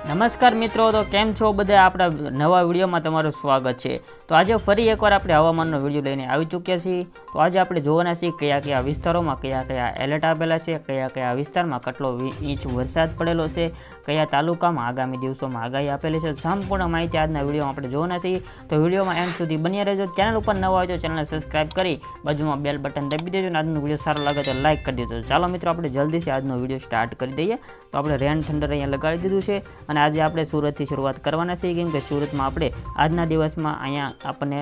નમસ્કાર મિત્રો, તો કેમ છો બધા? આપણા નવા વિડીયોમાં તમારું સ્વાગત છે। તો આજે ફરી એકવાર આપણે હવામાનનો વિડીયો લઈને આવી ચૂક્યા છીએ। તો આજે આપણે જોવાના છીએ કયા કયા વિસ્તારોમાં કયા એલર્ટ આપેલા છે, કયા વિસ્તારમાં કેટલો ઇંચ વરસાદ પડેલો છે, કયા તાલુકામાં આગામી દિવસોમાં આગાહી આપેલી છે। સંપૂર્ણ માહિતી આજના વિડીયોમાં આપણે જોવાના છીએ। તો વિડીયોમાં એન્ડ સુધી બન્યા રહેજો। ચેનલ ઉપર નવા હોય તો ચેનલને સબસ્ક્રાઇબ કરી બાજુમાં બેલ બટન દબાવી દેજો અને આજનો વિડીયો સારો લાગે તો લાઇક કરી દેજો। ચાલો મિત્રો, આપણે જલ્દીથી આજનો વિડીયો સ્ટાર્ટ કરી દઈએ। તો આપણે રેન થંડર અહીંયા લગાડી દીધું છે અને આજે આપણે સુરતથી શરૂઆત કરવાના છીએ, કેમ કે સુરતમાં આપણે આજના દિવસમાં અહીંયા આપણને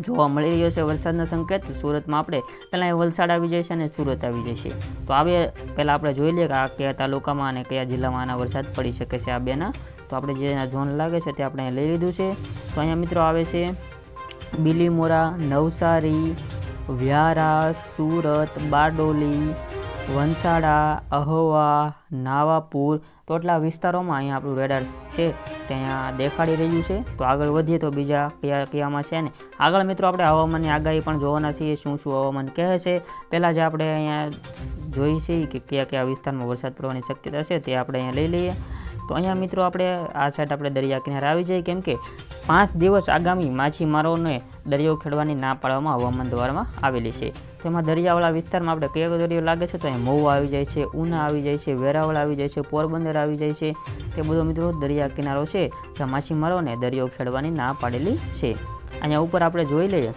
જોવા મળી રહ્યો છે વરસાદના સંકેત। સુરતમાં આપણે પહેલાં વલસાડ આવી જાય છે અને સુરત આવી જાય છે। તો આવે પહેલાં આપણે જોઈ લઈએ કે આ કયા તાલુકામાં અને કયા જિલ્લામાં આના વરસાદ પડી શકે છે આ બેના। તો આપણે જે ઝોન લાગે છે તે આપણે લઈ લીધું છે। તો અહીંયા મિત્રો આવે છે બીલીમોરા, નવસારી, વ્યારા, સુરત, બારડોલી, વંસાડા, અહવા, નાવાપુર, તો એટલા વિસ્તારોમાં અહીંયા આપણું રેડાર છે તે અહીંયા દેખાડી રહ્યું છે। તો આગળ વધીએ તો બીજા કયામાં છે ને આગળ મિત્રો આપણે હવામાનની આગાહી પણ જોવાના છીએ, શું હવામાન કહે છે। પહેલાં જે આપણે અહીંયા જોઈ છીએ કે કયા વિસ્તારમાં વરસાદ પડવાની શક્યતા છે તે આપણે અહીંયા લઈ લઈએ। તો અહીંયા મિત્રો આપણે આ સાઈડ આપણે દરિયા કિનારે આવી જઈએ, કેમ કે 5 દિવસ આગામી માછીમારોને દરિયો ખેડવાની ના પાડવામાં હવામાન દ્વારામાં આવેલી છે। તેમાં દરિયાવાળા વિસ્તારમાં આપણે કયો દરિયો લાગે છે તો અહીં મહુવા આવી જાય છે, ઉના આવી જાય છે, વેરાવળ આવી જાય છે, પોરબંદર આવી જાય છે। તે બધો મિત્રો દરિયા કિનારો છે જ્યાં માછીમારોને દરિયો ખેડવાની ના પાડેલી છે। અહીંયા ઉપર આપણે જોઈ લઈએ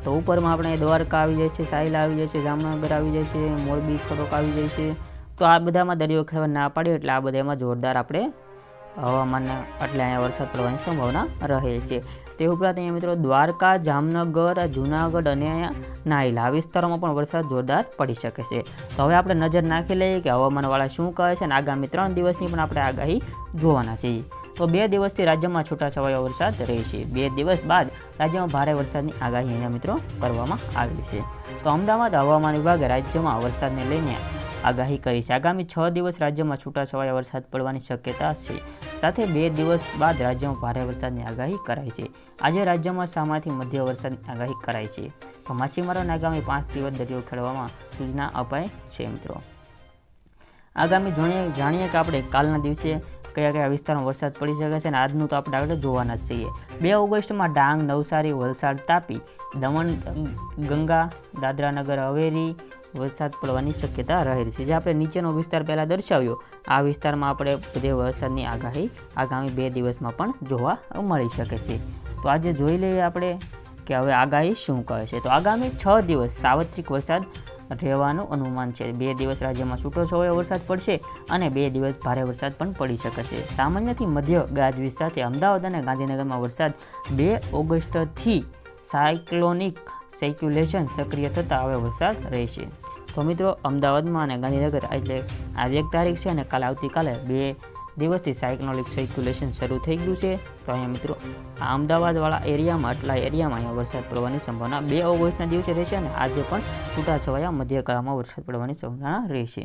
તો ઉપરમાં આપણે દ્વારકા આવી જાય છે, સાયલા આવી જાય છે, જામનગર આવી જાય છે, મોરબી થોડોક આવી જાય છે। તો આ બધામાં દરિયો ખેડવા ના પાડ્યો એટલે આ બધામાં જોરદાર આપણે હવામાનને એટલે અહીંયા વરસાદ પડવાની સંભાવના રહે છે। તે ઉપરાંત અહીંયા મિત્રો દ્વારકા, જામનગર, જૂનાગઢ અને અહીંયા નાયલા આ વિસ્તારોમાં પણ વરસાદ જોરદાર પડી શકે છે। તો હવે આપણે નજર નાખી લઈએ કે હવામાનવાળા શું કહે છે અને આગામી 3 દિવસની પણ આપણે આગાહી જોવાના છીએ। તો 2 દિવસથી રાજ્યમાં છૂટાછવાયો વરસાદ રહેશે। 2 દિવસ બાદ રાજ્યમાં ભારે વરસાદની આગાહી અહીંયા મિત્રો કરવામાં આવેલી છે। તો અમદાવાદ હવામાન વિભાગે રાજ્યમાં વરસાદને લઈને આગાહી કરી છે। આગામી 6 દિવસ રાજ્યમાં છૂટાછવાયા વરસાદ પડવાની શક્યતા છે, સાથે 2 દિવસ બાદ રાજ્યમાં ભારે વરસાદની આગાહી કરાઈ છે। આજે રાજ્યમાં સામાથી મધ્ય વરસાદની આગાહી કરાઈ છે। તો માછીમારોને આગામી 5 દિવસ દરિયો ખેડવામાં સૂચના અપાઈ છે। મિત્રો આગામી જાણીએ કે આપણે કાલના દિવસે કયા વિસ્તારમાં વરસાદ પડી શકે છે અને આજનું તો આપણે આગળ જોવાના જ છીએ। 2 ઓગસ્ટમાં ડાંગ, નવસારી, વલસાડ, તાપી, દમણ, ગંગા, દાદરાનગર હવેલી વરસાદ પડવાની શક્યતા રહેલી છે। જે આપણે નીચેનો વિસ્તાર પહેલાં દર્શાવ્યો, આ વિસ્તારમાં આપણે બધે વરસાદની આગાહી આગામી 2 દિવસમાં પણ જોવા મળી શકે છે। તો આજે જોઈ લઈએ આપણે કે હવે આગાહી શું કહે છે। તો આગામી 6 દિવસ સાર્વત્રિક વરસાદ રહેવાનું અનુમાન છે। 2 દિવસ રાજ્યમાં છૂટોછવાયો વરસાદ પડશે અને 2 દિવસ ભારે વરસાદ પણ પડી શકે છે। સામાન્યથી મધ્ય ગાજવીજ સાથે અમદાવાદ અને ગાંધીનગરમાં વરસાદ 2 ઓગસ્ટથી સાયક્લોનિક સર્ક્યુલેશન સક્રિય થતાં હવે વરસાદ રહેશે। તો મિત્રો અમદાવાદમાં અને ગાંધીનગર એટલે આજે 1 તારીખ છે અને કાલે આવતીકાલે 2 દિવસથી સાયક્લોનિક સર્ક્યુલેશન શરૂ થઈ ગયું છે। તો અહીંયા મિત્રો આ અમદાવાદવાળા એરિયામાં આટલા એરિયામાં અહીંયા વરસાદ પડવાની સંભાવના 2 ઓગસ્ટના દિવસે રહેશે અને આજે પણ છૂટાછવાયા મધ્યકાળમાં વરસાદ પડવાની સંભાવના રહેશે।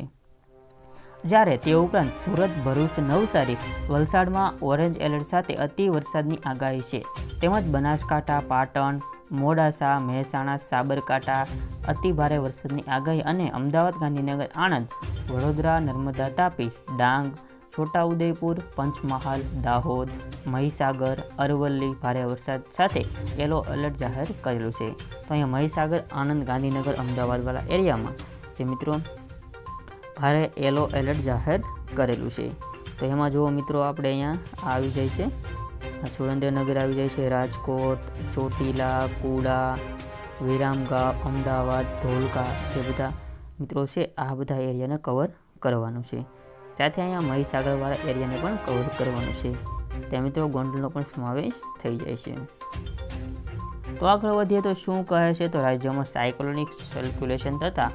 જ્યારે તે ઉપરાંત સુરત, ભરૂચ, નવસારી, વલસાડમાં ઓરેન્જ એલર્ટ સાથે અતિ વરસાદની આગાહી છે, તેમજ બનાસકાંઠા, પાટણ, મોડાસા, મહેસાણા, સાબરકાંઠા અતિ ભારે વરસાદની આગાહી અને અમદાવાદ, ગાંધીનગર, આણંદ, વડોદરા, નર્મદા, તાપી, ડાંગ, છોટાઉદેપુર, પંચમહાલ, દાહોદ, મહીસાગર, અરવલ્લી ભારે વરસાદ સાથે યલો એલર્ટ જાહેર કરેલું છે। તો અહીંયા મહીસાગર, આણંદ, ગાંધીનગર, અમદાવાદવાળા એરિયામાં જે મિત્રો ભારે યલો એલર્ટ જાહેર કરેલું છે। તો એમાં જુઓ મિત્રો આપણે અહીંયા આવી જાય છે, સુરેન્દ્રનગર આવી જાય છે, રાજકોટ, ચોટીલા, કુડા, વિરામગામ, અમદાવાદ, ધોળકા જે બધા મિત્રો છે આ બધા એરિયાને કવર કરવાનું છે। સાથે અહીંયા મહીસાગરવાળા એરિયાને પણ કવર કરવાનું છે। ત્યાં મિત્રો ગોંડલનો પણ સમાવેશ થઈ જાય છે। તો આગળ વધીએ તો શું કહે છે તો રાજ્યમાં સાયક્લોનિક સર્ક્યુલેશન થતાં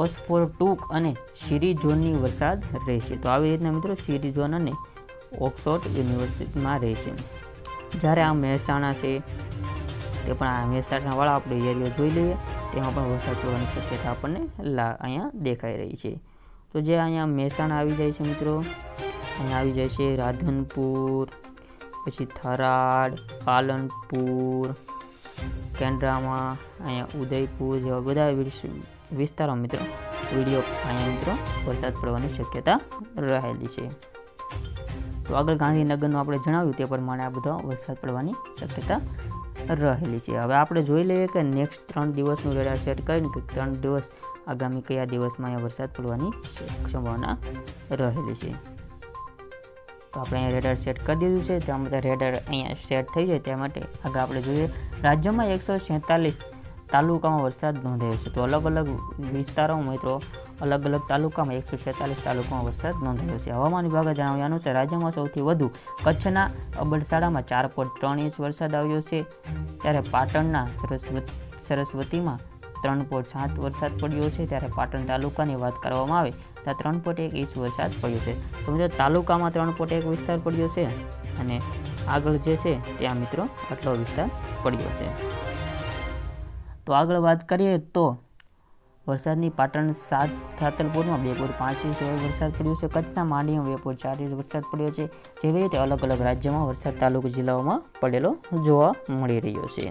ઓસ્ફોર-ટુક અને સિરિઝોનની વરસાદ રહેશે। તો આવી રીતના મિત્રો સિરિઝોન અને ઓક્સફોર્ડ યુનિવર્સિટીમાં રહેશે। જ્યારે આ મહેસાણા છે તે પણ આ મહેસાણાવાળા આપણે એરિયો જોઈ લઈએ, તેમાં પણ વરસાદ પડવાની શક્યતા આપણને અહીંયા દેખાઈ રહી છે। તો જે અહીંયા મહેસાણા આવી જાય છે મિત્રો, અહીંયા આવી જાય છે રાધનપુર, પછી થરાદ, પાલનપુર, કેન્દ્રામાં, અહીંયા ઉદયપુર જેવા બધા વિસ્તારો મિત્રો અહીંયા મિત્રો વરસાદ પડવાની શક્યતા રહેલી છે। તો આગળ ગાંધીનગરનું આપણે જણાવ્યું તે પ્રમાણે આ બધો વરસાદ પડવાની શક્યતા રહેલી છે. હવે આપણે જોઈ લઈએ કે નેક્સ્ટ 3 દિવસનું રેડાર સેટ કરીને કે 3 દિવસ આગામી કયા દિવસમાં અહીંયા વરસાદ પડવાની સંભાવના રહેલી છે. તો આપણે અહીંયા રેડાર સેટ કરી દીધું છે. ત્યાં બધા રેડાર અહીંયા સેટ થઈ જાય ત્યાં માટે આગળ આપણે જોઈએ રાજ્યમાં 147 તાલુકામાં વરસાદ નોંધાયો છે. તો અલગ અલગ વિસ્તારોમાં મિત્રો અલગ અલગ તાલુકામાં 146 તાલુકામાં વરસાદ નોંધાયો છે. હવામાન વિભાગે જણાવ્યા અનુસાર રાજ્યમાં સૌથી વધુ કચ્છના અબડસાડામાં 4.3 ઇંચ વરસાદ આવ્યો છે. ત્યારે પાટણના સરસ્વતીમાં 3.7 વરસાદ પડ્યો છે. ત્યારે પાટણ તાલુકાની વાત કરવામાં આવે ત્યાં 3.1 ઇંચ વરસાદ પડ્યો છે. તો મિત્રો તાલુકામાં 3.1 વિસ્તાર પડ્યો છે અને આગળ જે છે ત્યાં મિત્રો આટલો વિસ્તાર પડ્યો છે. તો આગળ વાત કરીએ તો વરસાદની પાટણ સાતલપુરમાં 2.5 ઇંચ વરસાદ પડ્યો છે. કચ્છના માંડવીમાં 2.4 ઇંચ વરસાદ પડ્યો છે. જેવી રીતે અલગ અલગ રાજ્યોમાં વરસાદ તાલુકા જિલ્લાઓમાં પડેલો જોવા મળી રહ્યો છે.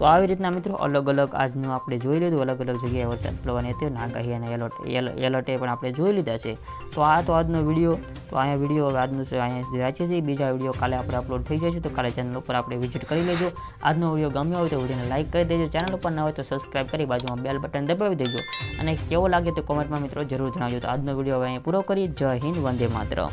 તો આવી રીતના મિત્રો અલગ અલગ આજનું આપણે જોઈ લીધું, અલગ અલગ જગ્યાએ વરસાદ પડવાની હતી, આગાહી અને એલર્ટે પણ આપણે જોઈ લીધા છે. તો આ તો આજનો વિડીયો. તો અહીંયા વિડીયો હવે આજનું અહીંયા રાખીએ છીએ. બીજા વિડીયો કાલે આપણે અપલોડ થઈ જાય છે. તો કાલે ચેનલ ઉપર આપણે વિઝિટ કરી લેજો. આજનો વિડીયો ગમ્યો હોય તો વિડીયોને લાઇક કરી દેજો. ચેનલ ઉપર ન હોય તો સબસ્ક્રાઈબ કરી બાજુમાં બેલ બટન દબાવી દેજો અને કેવો લાગે તો કોમેન્ટમાં મિત્રો જરૂર જણાવજો. તો આજનો વિડીયો હવે અહીંયા પૂરો કરી. જય હિન્દ, વંદે માતરમ.